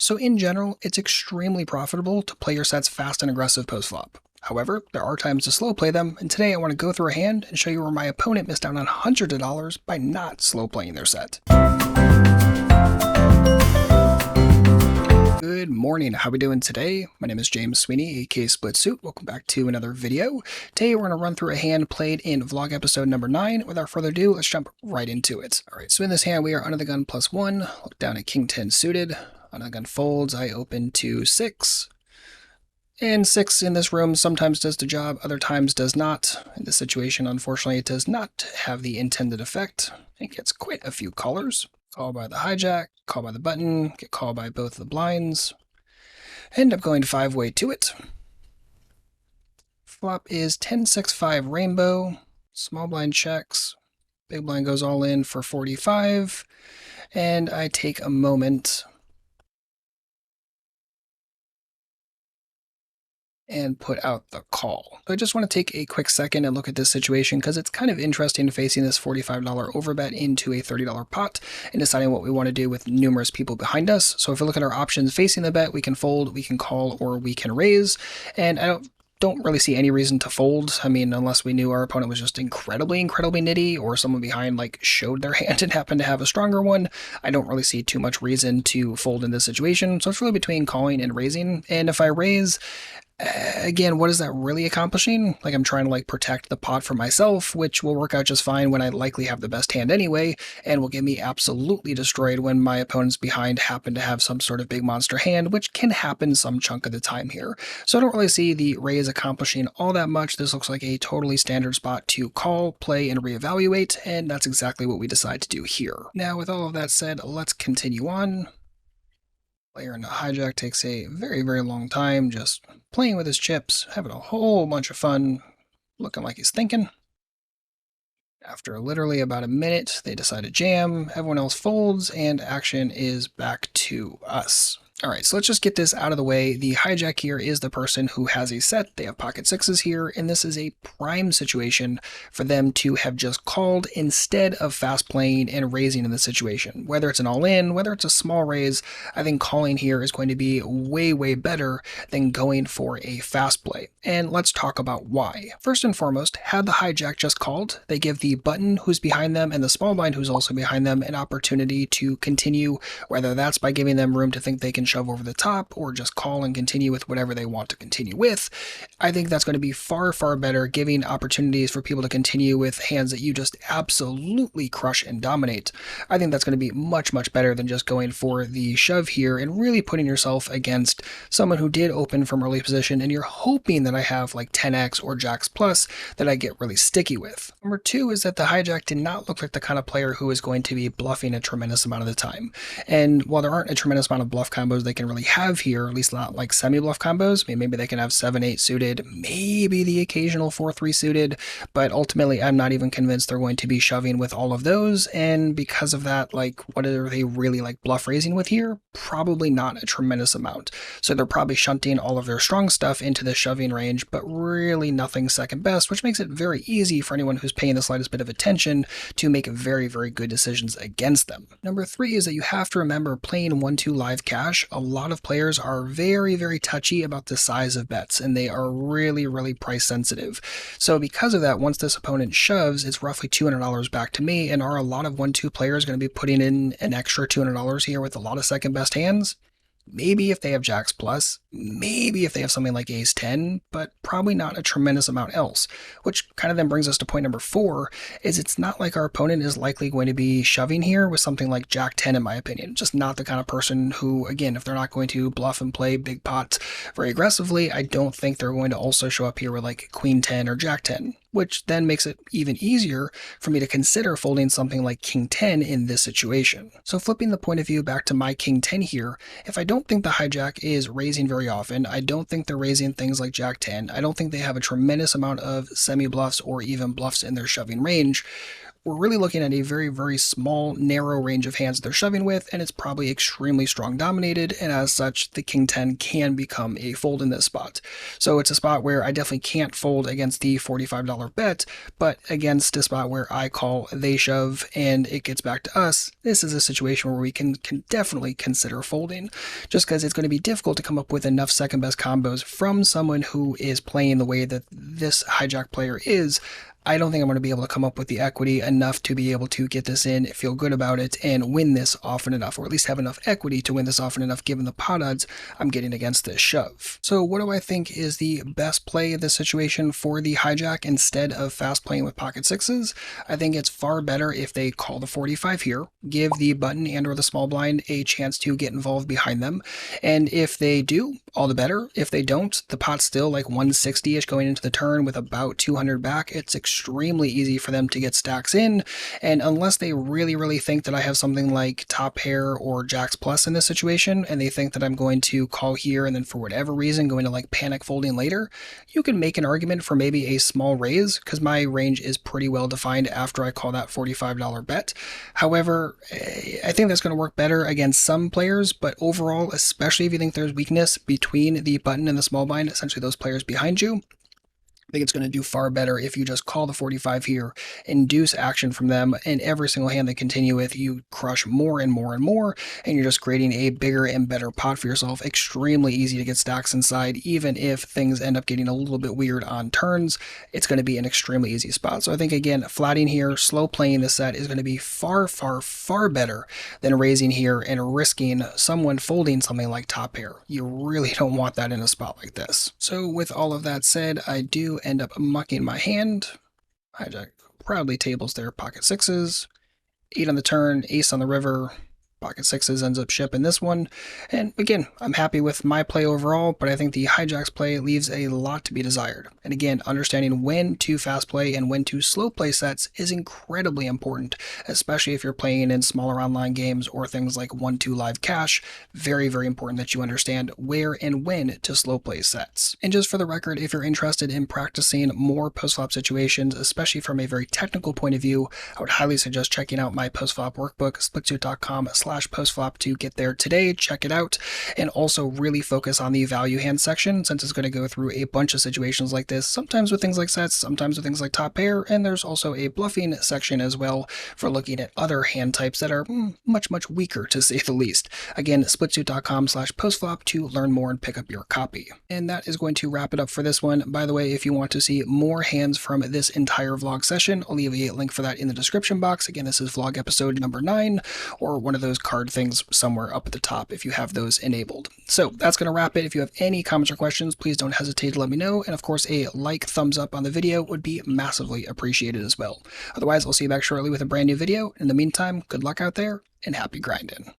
so in general, it's extremely profitable to play your sets fast and aggressive post-flop. However, there are times to slow play them, and today I want to go through a hand and show you where my opponent missed out on hundreds of dollars by not slow playing their set. Good morning, how are we doing today? My name is James Sweeney, aka SplitSuit. Welcome back to another video. Today we're going to run through a hand played in vlog episode number 9. Without further ado, let's jump right into it. Alright, so in this hand we are under the gun +1, look down at King 10 suited. Under the gun folds, I open to 6. And 6 in this room sometimes does the job, other times does not. In this situation, unfortunately, it does not have the intended effect. It gets quite a few callers. Call by the hijack, call by the button, get called by both the blinds. End up going 5-way to it. Flop is 10-6-5 rainbow. Small blind checks. Big blind goes all in for 45. And I take a moment and put out the call. So I just want to take a quick second and look at this situation because it's kind of interesting facing this $45 overbet into a $30 pot and deciding what we want to do with numerous people behind us. So if we look at our options facing the bet, we can fold, we can call, or we can raise. And I don't really see any reason to fold. I mean, unless we knew our opponent was just incredibly nitty, or someone behind like showed their hand and happened to have a stronger one. I don't really see too much reason to fold in this situation. So it's really between calling and raising. And if I raise, again, what is that really accomplishing? Like, I'm trying to like protect the pot for myself, which will work out just fine when I likely have the best hand anyway, and will get me absolutely destroyed when my opponents behind happen to have some sort of big monster hand, which can happen some chunk of the time here. So I don't really see the raise accomplishing all that much. This looks like a totally standard spot to call, play, and reevaluate, and that's exactly what we decide to do here. Now, with all of that said, let's continue on. Player in the hijack takes a very long time, just playing with his chips, having a whole bunch of fun, looking like he's thinking. After literally about a minute, they decide to jam, everyone else folds, and action is back to us. Alright, so let's just get this out of the way. The hijack here is the person who has a set. They have pocket sixes here, and this is a prime situation for them to have just called instead of fast playing and raising in the situation. Whether it's an all-in, whether it's a small raise, I think calling here is going to be way better than going for a fast play. And let's talk about why. First and foremost, had the hijack just called, they give the button who's behind them and the small blind who's also behind them an opportunity to continue, whether that's by giving them room to think they can shove over the top or just call and continue with whatever they want to continue with. I think that's going to be far better, giving opportunities for people to continue with hands that you just absolutely crush and dominate. I think that's going to be much better than just going for the shove here and really putting yourself against someone who did open from early position and you're hoping that I have like 10x or jacks plus that I get really sticky with. Number 2 is that the hijack did not look like the kind of player who is going to be bluffing a tremendous amount of the time. And while there aren't a tremendous amount of bluff combos they can really have here, at least not like semi-bluff combos, I mean, maybe they can have 7-8 suited, maybe the occasional 4-3 suited, but ultimately I'm not even convinced they're going to be shoving with all of those, and because of that, like, what are they really like bluff raising with here? Probably not a tremendous amount. So they're probably shunting all of their strong stuff into the shoving range, but really nothing second best, which makes it very easy for anyone who's paying the slightest bit of attention to make very good decisions against them. Number 3 is that you have to remember playing 1-2 live cash. A lot of players are very touchy about the size of bets, and they are really price sensitive. So because of that, once this opponent shoves, it's roughly $200 back to me, and are a lot of 1-2 players going to be putting in an extra $200 here with a lot of second best hands? Maybe if they have jacks plus, maybe if they have something like ace 10, but probably not a tremendous amount else, which kind of then brings us to point number 4, is it's not like our opponent is likely going to be shoving here with something like jack 10 in my opinion. Just not the kind of person who, again, if they're not going to bluff and play big pots very aggressively, I don't think they're going to also show up here with like queen 10 or jack 10. Which then makes it even easier for me to consider folding something like king 10 in this situation. So flipping the point of view back to my king 10 here, if I don't think the hijack is raising very often, I don't think they're raising things like jack 10, I don't think they have a tremendous amount of semi-bluffs or even bluffs in their shoving range, we're really looking at a very, very small, narrow range of hands they're shoving with, and it's probably extremely strong dominated, and as such, the king 10 can become a fold in this spot. So it's a spot where I definitely can't fold against the $45 bet, but against a spot where I call, they shove, and it gets back to us, this is a situation where we can definitely consider folding, just because it's going to be difficult to come up with enough second best combos from someone who is playing the way that this hijack player is. I don't think I'm going to be able to come up with the equity enough to be able to get this in, feel good about it, and win this often enough, or at least have enough equity to win this often enough given the pot odds I'm getting against this shove. So what do I think is the best play of this situation for the hijack instead of fast playing with pocket sixes? I think it's far better if they call the 45 here, give the button and or the small blind a chance to get involved behind them, and if they do, all the better. If they don't, the pot's still like 160-ish going into the turn with about 200 back. It's extremely easy for them to get stacks in, and unless they really think that I have something like top pair or jacks plus in this situation, and they think that I'm going to call here and then for whatever reason going to like panic folding later, you can make an argument for maybe a small raise, because my range is pretty well defined after I call that $45 bet. However, I think that's going to work better against some players, but overall, especially if you think there's weakness between the button and the small blind, essentially those players behind you, I think it's going to do far better if you just call the 45 here, induce action from them, and every single hand they continue with, you crush more and more and more, and you're just creating a bigger and better pot for yourself. Extremely easy to get stacks inside, even if things end up getting a little bit weird on turns. It's going to be an extremely easy spot. So I think, again, flatting here, slow playing this set is going to be far better than raising here and risking someone folding something like top pair. You really don't want that in a spot like this. So with all of that said, I do end up mucking my hand. Hijack proudly tables their pocket sixes, 8 on the turn, ace on the river. Pocket sixes ends up shipping this one, and again, I'm happy with my play overall, but I think the hijack's play leaves a lot to be desired. And again, understanding when to fast play and when to slow play sets is incredibly important, especially if you're playing in smaller online games or things like 1-2 live cash. Very important that you understand where and when to slow play sets. And just for the record, if you're interested in practicing more post-flop situations, especially from a very technical point of view, I would highly suggest checking out my post-flop workbook, splitsuit.com/postflop to get there today. Check it out, and also really focus on the value hand section, since it's going to go through a bunch of situations like this, sometimes with things like sets, sometimes with things like top pair, and there's also a bluffing section as well for looking at other hand types that are much weaker, to say the least. Again, splitsuit.com/postflop to learn more and pick up your copy. And that is going to wrap it up for this one. By the way, if you want to see more hands from this entire vlog session, I'll leave a link for that in the description box. Again, this is vlog episode number 9, or one of those card things somewhere up at the top if you have those enabled. So that's going to wrap it. If you have any comments or questions, please don't hesitate to let me know. And of course, a like, thumbs up on the video would be massively appreciated as well. Otherwise, I'll see you back shortly with a brand new video. In the meantime, good luck out there and happy grinding.